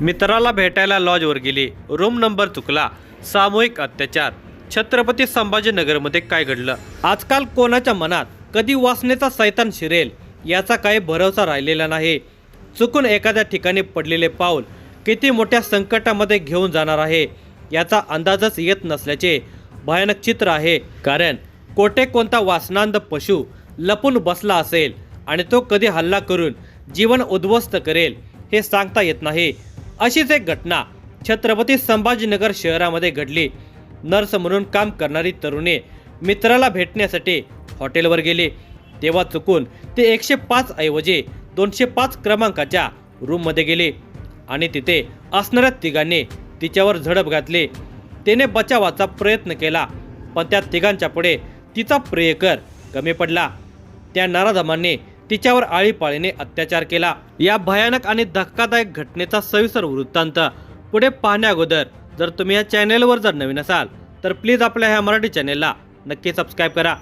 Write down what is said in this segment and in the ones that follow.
मित्राला भेटायला लॉजवर गेली, रूम नंबर चुकला, सामूहिक अत्याचार. छत्रपती संभाजीनगरमध्ये काय घडलं? आजकाल कोणाच्या मनात कधी वासनेचा सैतान शिरेल याचा काही भरोसा राहिलेला नाही. चुकून एखाद्या ठिकाणी पडलेले पाऊल किती मोठ्या संकटामध्ये घेऊन जाणार आहे याचा अंदाजच येत नसल्याचे भयानक चित्र आहे. कारण कोठे कोणता वासनांध पशु लपून बसला असेल आणि तो कधी हल्ला करून जीवन उद्ध्वस्त करेल हे सांगता येत नाही. अशीच एक घटना छत्रपती संभाजीनगर शहरामध्ये घडली. नर्स म्हणून काम करणारी तरुणी मित्राला भेटण्यासाठी हॉटेलवर गेली. तेव्हा चुकून ते 105 ऐवजी 205 क्रमांकाच्या रूममध्ये गेली आणि तिथे असणाऱ्या तिघांनी तिच्यावर झडप घातली. तिने बचावाचा प्रयत्न केला, पण त्या तिघांच्या पुढे तिचा प्रियकर कमी पडला. त्या नराधमांनी तिच्यावर आळीपाळीने अत्याचार केला. या भयानक आणि धक्कादायक घटनेचा सविस्तर वृत्तांत पुढे पाहण्या अगोदर जर तुम्ही या चॅनेलवर जर नवीन असाल तर प्लीज आपल्या ह्या मराठी चॅनेलला नक्की सबस्क्राईब करा.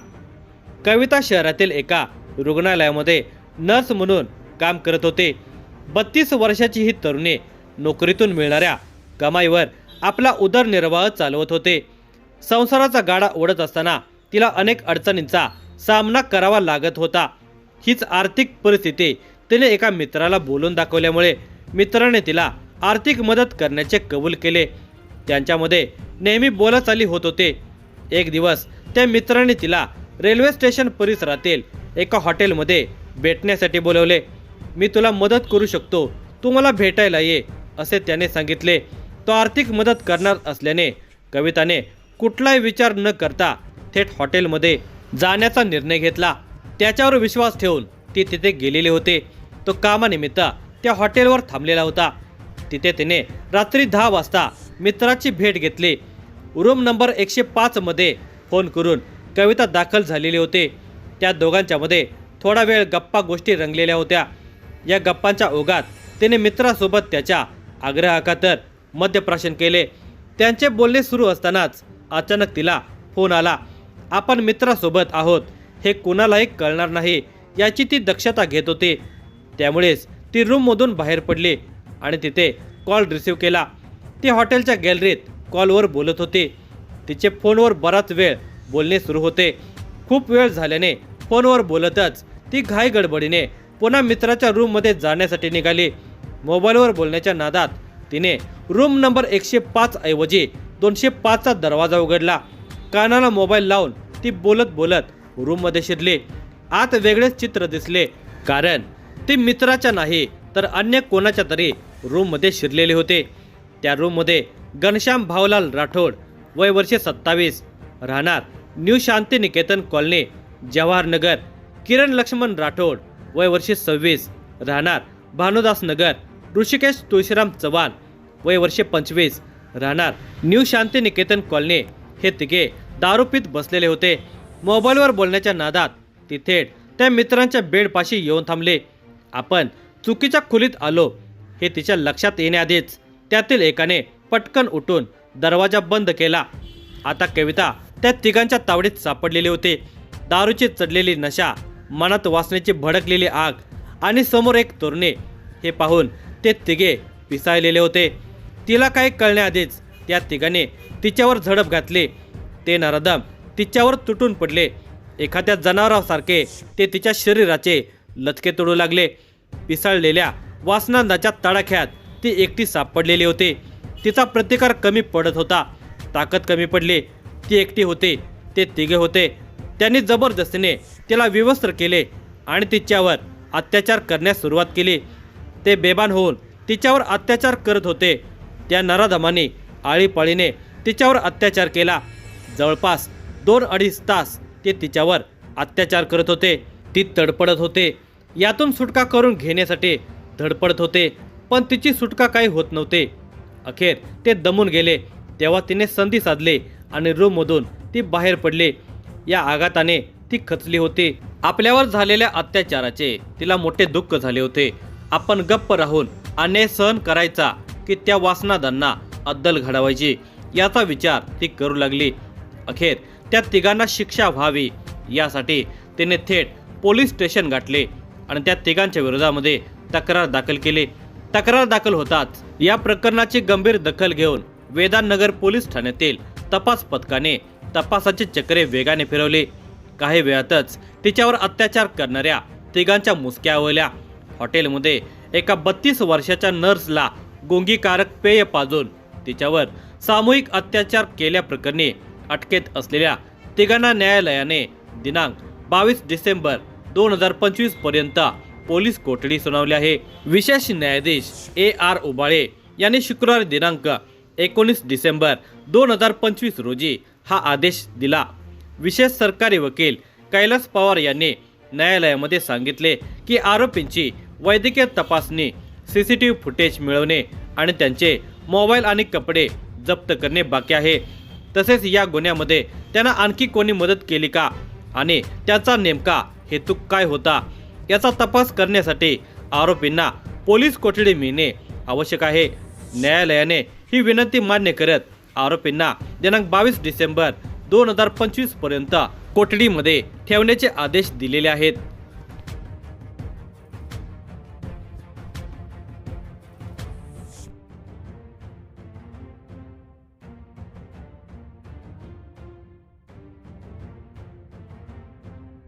कविता शहरातील एका रुग्णालयामध्ये नर्स म्हणून काम करत होते. 32 वर्षाची ही तरुणी नोकरीतून मिळणाऱ्या कमाईवर आपला उदरनिर्वाह चालवत होते. संसाराचा गाडा ओढत असताना तिला अनेक अडचणींचा सामना करावा लागत होता. हीच आर्थिक परिस्थिती तिने एका मित्राला बोलून दाखवल्यामुळे मित्राने तिला आर्थिक मदत करण्याचे कबूल केले. त्यांच्यामध्ये नेहमी बोलाचाली होत होते. एक दिवस त्या मित्राने तिला रेल्वे स्टेशन परिसरातील एका हॉटेलमध्ये भेटण्यासाठी बोलवले. मी तुला मदत करू शकतो, तू मला भेटायला ये, असे त्याने सांगितले. तो आर्थिक मदत करणार असल्याने कविताने कुठलाही विचार न करता थेट हॉटेलमध्ये जाण्याचा निर्णय घेतला. त्याच्यावर विश्वास ठेवून ती तिथे गेलेली होते. तो कामानिमित्त त्या हॉटेलवर थांबलेला होता. तिथे तिने रात्री 10 वाजता मित्राची भेट घेतली. रूम नंबर 105 मध्ये फोन करून कविता दाखल झालेली होते. त्या दोघांच्यामध्ये थोडा वेळ गप्पा गोष्टी रंगलेल्या होत्या. या गप्पांच्या ओघात तिने मित्रासोबत त्याच्या आग्रहाखातर मद्यप्राशन केले. त्यांचे बोलणे सुरू असतानाच अचानक तिला फोन आला. आपण मित्रासोबत आहोत हे कुणालाही कळणार नाही याची ती दक्षता घेत होती. त्यामुळेच ती रूममधून बाहेर पडली आणि तिथे कॉल रिसीव केला. ती हॉटेलच्या गॅलरीत कॉलवर बोलत होती. तिचे फोनवर बराच वेळ बोलणे सुरू होते. खूप वेळ झाल्याने फोनवर बोलतच ती घाई गडबडीने पुन्हा मित्राच्या रूममध्ये जाण्यासाठी निघाली. मोबाईलवर बोलण्याच्या नादात तिने रूम नंबर 105 ऐवजी 205चा दरवाजा उघडला. कानाला मोबाईल लावून ती बोलत बोलत रूममध्ये शिरली. आत वेगळेच चित्र दिसले, कारण ती मित्राच्या नाही तर अन्य कोणाच्या तरी रूममध्ये शिरलेले होते. त्या रूममध्ये घनश्याम भावलाल राठोड, वय वर्षे 27, राहणार न्यू शांतिनिकेतन कॉलनी, जवाहरनगर. किरण लक्ष्मण राठोड, वय वर्षे 26, राहणार भानुदास नगर. ऋषिकेश तुळशीराम चव्हाण, वय वर्षे 25, राहणार न्यू शांतिनिकेतन कॉलनी. हे तिघे दारू पीत बसलेले होते. मोबाईलवर बोलण्याच्या नादात ती थेट त्या मित्रांच्या बेडपाशी येऊन थांबले. आपण चुकीच्या खोलीत आलो हे तिच्या लक्षात येण्याआधीच त्यातील एकाने पटकन उठून दरवाजा बंद केला. आता कविता त्या तिघांच्या तावडीत सापडलेली होती. दारूची चढलेली नशा, मनात वासनेची भडकलेली आग आणि समोर एक तरुणी. हे पाहून ते तिघे पिसाळलेले होते. तिला काही कळण्याआधीच त्या तिघांनी तिच्यावर झडप घातली. ते नराधम तिच्यावर तुटून पडले. एखाद्या जनावरासारखे ते तिच्या शरीराचे लचके तोडू लागले. पिसाळलेल्या वासनांदाच्या तडाख्यात ती एकटी सापडलेली होती. तिचा प्रतिकार कमी पडत होता. ताकद कमी पडली. ती एकटी होती, ते तिघे होते. त्यांनी जबरदस्तीने तिला विवस्त्र केले आणि तिच्यावर अत्याचार करण्यास सुरुवात केली. ते बेभान होऊन तिच्यावर अत्याचार करत होते. त्या नराधमांनी आळीपाळीने तिच्यावर अत्याचार केला. जवळपास 2-2.5 तास ते तिच्यावर अत्याचार करत होते. ती तडपडत होते. यातून सुटका करून घेण्यासाठी धडपडत होते, पण तिची सुटका काही होत नव्हते. अखेर ते दमून गेले. तेव्हा तिने संधी साधली आणि रूममधून ती बाहेर पडली. या आघाताने ती खचली होती. आपल्यावर झालेल्या अत्याचाराचे तिला मोठे दुःख झाले होते. आपण गप्प राहून अन्याय सहन करायचा की त्या वासनादांना अद्दल घडवायची याचा विचार ती करू लागली. अखेर त्या तिघांना शिक्षा व्हावी यासाठी तिने थेट पोलीस स्टेशन गाठले आणि त्या तिघांच्या विरोधामध्ये तक्रार दाखल केली. तक्रार दाखल होताच या प्रकरणाची गंभीर दखल घेऊन वेदांतनगर पोलीस ठाण्यातील तपास पथकाने तपासाची चक्रे वेगाने फिरवली। काही वेळातच तिच्यावर अत्याचार करणाऱ्या तिघांच्या मुसक्या आवळल्या। हॉटेलमध्ये एका 32 वर्षाच्या नर्सला गुंगीकारक पेय पाजून तिच्यावर सामूहिक अत्याचार केल्याप्रकरणी अटकेत असलेल्या तिघांना न्यायालयाने दिनांक 22 डिसेंबर 2025 पर्यंत पोलीस कोठडी सुनावली आहे। विशेष न्यायाधीश AR उबाळे यांनी शुक्रवार दिनांक 19 डिसेंबर 2025 रोजी हा आदेश दिला। विशेष सरकारी वकील कैलास पवार यांनी न्यायालयामध्ये सांगितले की आरोपींची वैद्यकीय तपासणी, CCTV फुटेज मिळवणे आणि त्यांचे मोबाईल आणि कपडे जप्त करणे बाकी आहे। तसेच या गुन्ह्यामध्ये त्यांना आणखी कोणी मदत केली का आणि त्याचा नेमका हेतू काय होता याचा तपास करण्यासाठी आरोपींना पोलीस कोठडी मिळणे आवश्यक आहे। न्यायालयाने ही विनंती मान्य करत आरोपींना दिनांक 22 डिसेंबर 2025 पर्यंत कोठडीमध्ये ठेवण्याचे आदेश दिलेले आहेत।